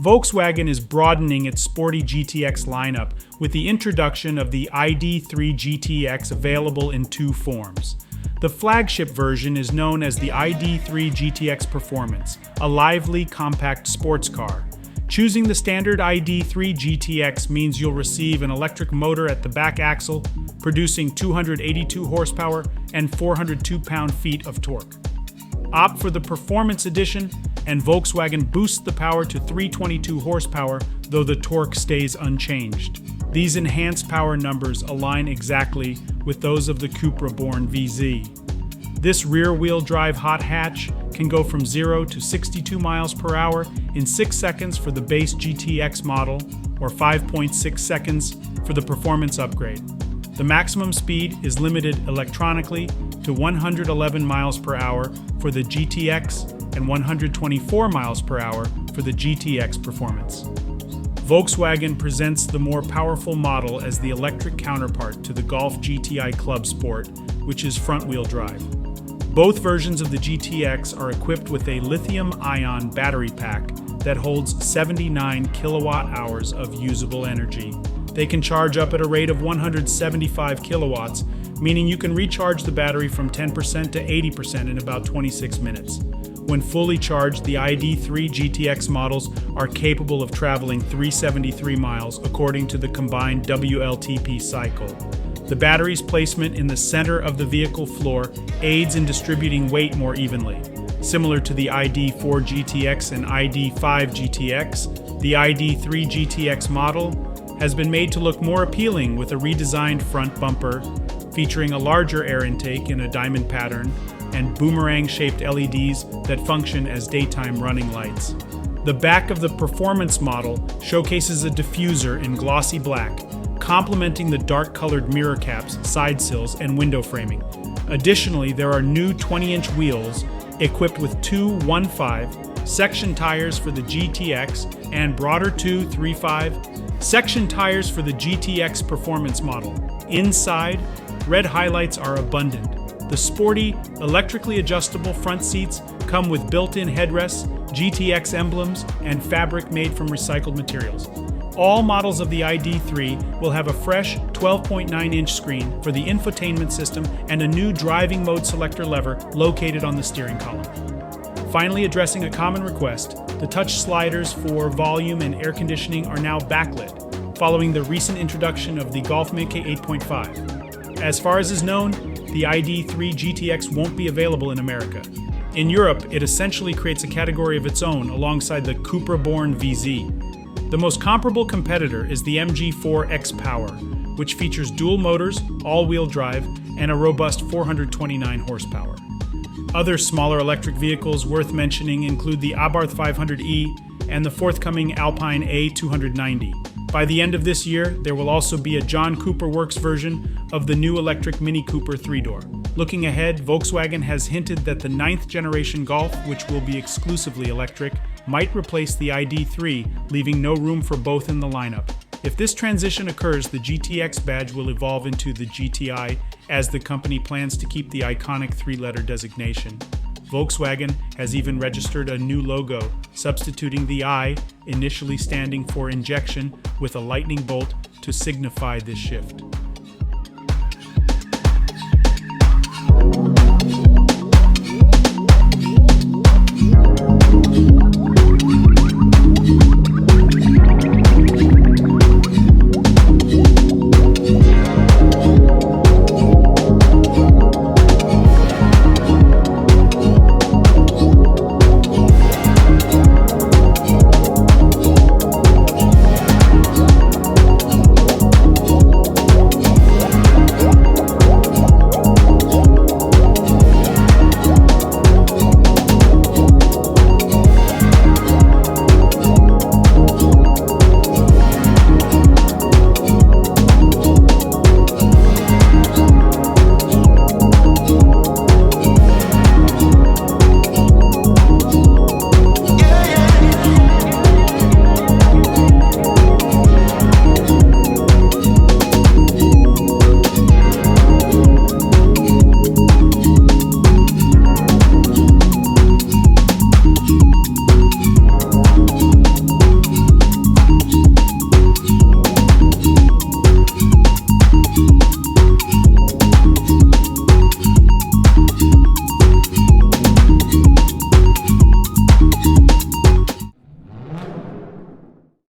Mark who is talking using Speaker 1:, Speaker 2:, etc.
Speaker 1: Volkswagen is broadening its sporty GTX lineup with the introduction of the ID.3 GTX available in two forms. The flagship version is known as the ID.3 GTX Performance, a lively, compact sports car. Choosing the standard ID.3 GTX means you'll receive an electric motor at the back axle, producing 282 horsepower and 402 pound-feet of torque. Opt for the Performance Edition, and Volkswagen boosts the power to 322 horsepower, though the torque stays unchanged. These enhanced power numbers align exactly with those of the Cupra Born VZ. This rear-wheel drive hot hatch can go from 0 to 62 miles per hour in 6 seconds for the base GTX model, or 5.6 seconds for the performance upgrade. The maximum speed is limited electronically to 111 miles per hour for the GTX and 124 miles per hour for the GTX Performance. Volkswagen presents the more powerful model as the electric counterpart to the Golf GTI Clubsport, which is front-wheel drive. Both versions of the GTX are equipped with a lithium-ion battery pack that holds 79 kilowatt-hours of usable energy. They can charge up at a rate of 175 kilowatts, meaning you can recharge the battery from 10% to 80% in about 26 minutes. When fully charged, the ID.3 GTX models are capable of traveling 373 miles according to the combined WLTP cycle. The battery's placement in the center of the vehicle floor aids in distributing weight more evenly. Similar to the ID.4 GTX and ID.5 GTX, the ID.3 GTX model has been made to look more appealing with a redesigned front bumper, featuring a larger air intake in a diamond pattern, and boomerang-shaped LEDs that function as daytime running lights. The back of the Performance model showcases a diffuser in glossy black, complementing the dark-colored mirror caps, side sills, and window framing. Additionally, there are new 20-inch wheels equipped with two 1.5 section tires for the GTX and broader 2.35 section tires for the GTX Performance model. Inside, red highlights are abundant. The sporty, electrically adjustable front seats come with built-in headrests, GTX emblems, and fabric made from recycled materials. All models of the ID.3 will have a fresh 12.9-inch screen for the infotainment system and a new driving mode selector lever located on the steering column. Finally, addressing a common request, the touch sliders for volume and air conditioning are now backlit, following the recent introduction of the Golf GTI 8.5. As far as is known, the ID.3 GTX won't be available in America. In Europe, it essentially creates a category of its own alongside the Cupra Born VZ. The most comparable competitor is the MG4 X-Power, which features dual motors, all-wheel drive, and a robust 429 horsepower. Other smaller electric vehicles worth mentioning include the Abarth 500e and the forthcoming Alpine A290. By the end of this year, there will also be a John Cooper Works version of the new electric Mini Cooper 3-door. Looking ahead, Volkswagen has hinted that the 9th generation Golf, which will be exclusively electric, might replace the ID.3, leaving no room for both in the lineup. If this transition occurs, the GTX badge will evolve into the GTI, as the company plans to keep the iconic 3-letter designation. Volkswagen has even registered a new logo, substituting the I, initially standing for injection, with a lightning bolt to signify this shift.